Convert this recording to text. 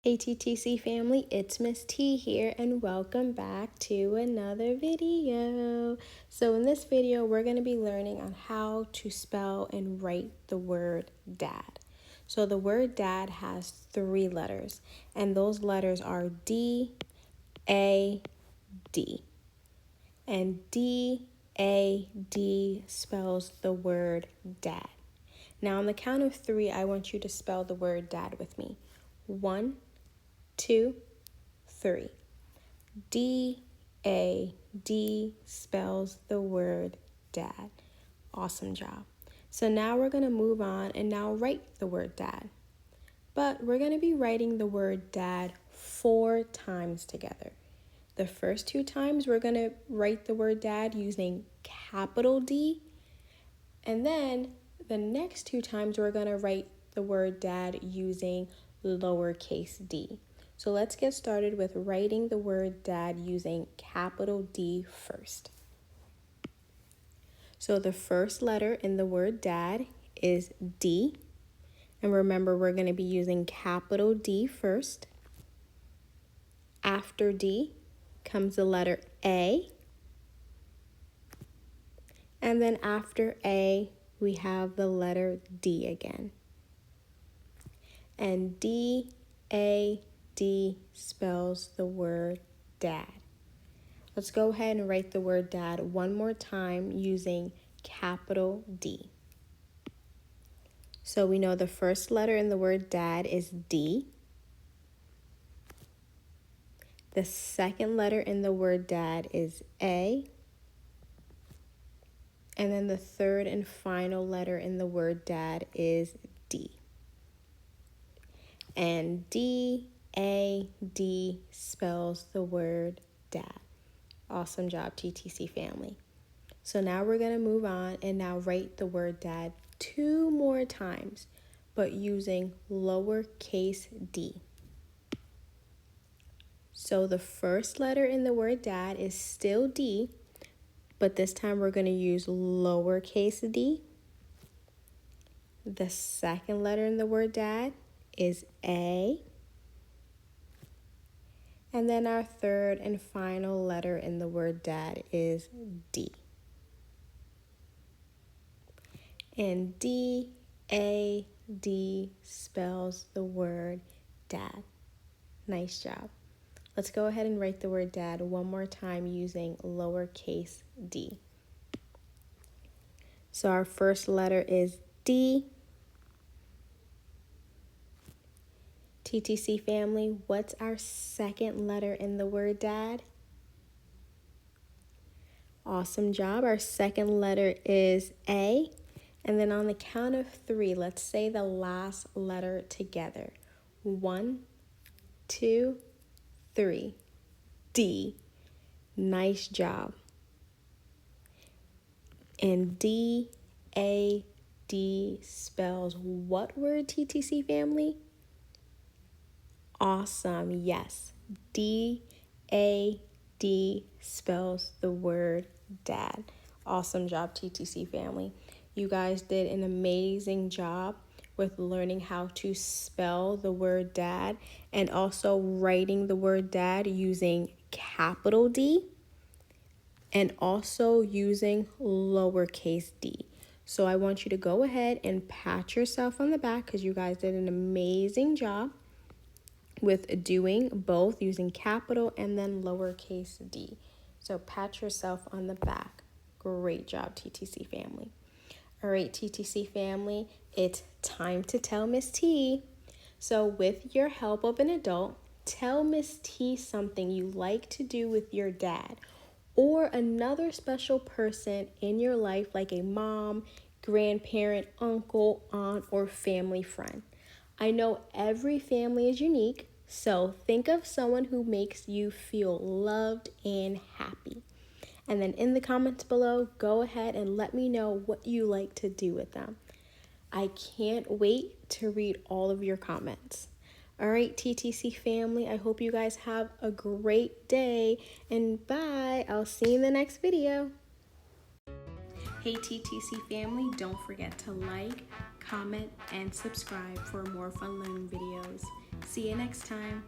Hey TTC family, it's Miss T here and welcome back to another video. So in this video, we're going to be learning on how to spell and write the word dad. So the word dad has 3 letters and those letters are D, A, D. And D, A, D spells the word dad. Now on the count of 3, I want you to spell the word dad with me. 1, 2, 3. D-A-D spells the word dad. Awesome job. So now we're going to move on and now write the word dad. But we're going to be writing the word dad 4 times together. The first 2 times we're going to write the word dad using capital D. And then the next 2 times we're going to write the word dad using lowercase d. So let's get started with writing the word dad using capital D first. So the first letter in the word dad is D. And remember, we're going to be using capital D first. After D comes the letter A. And then after A, we have the letter D again. And D-A-D spells the word dad. Let's go ahead and write the word dad one more time using capital D. So we know the first letter in the word dad is D. The second letter in the word dad is A. And then the third and final letter in the word dad is D. And D-A-D spells the word dad. Awesome job, TTC family. So now we're going to move on and now write the word dad 2 more times, but using lowercase d. So the first letter in the word dad is still D, but this time we're going to use lowercase d. The second letter in the word dad is A. And then our third and final letter in the word dad is D. And D-A-D spells the word dad. Nice job. Let's go ahead and write the word dad one more time using lowercase d. So our first letter is D. TTC family, what's our second letter in the word dad? Awesome job. Our second letter is A. And then on the count of 3, let's say the last letter together. 1, 2, 3. D. Nice job. And D-A-D spells what word, TTC family? Awesome, yes. D-A-D spells the word dad. Awesome job, TTC family. You guys did an amazing job with learning how to spell the word dad and also writing the word dad using capital D and also using lowercase d. So I want you to go ahead and pat yourself on the back because you guys did an amazing job with doing both using capital and then lowercase d. So pat yourself on the back. Great job, TTC family. All right, TTC family, it's time to tell Miss T. So with your help of an adult, tell Miss T something you like to do with your dad or another special person in your life like a mom, grandparent, uncle, aunt, or family friend. I know every family is unique, so think of someone who makes you feel loved and happy. And then in the comments below, go ahead and let me know what you like to do with them. I can't wait to read all of your comments. All right, TTC family, I hope you guys have a great day and bye. I'll see you in the next video. Hey TTC family, don't forget to like, comment, and subscribe for more fun learning videos. See you next time.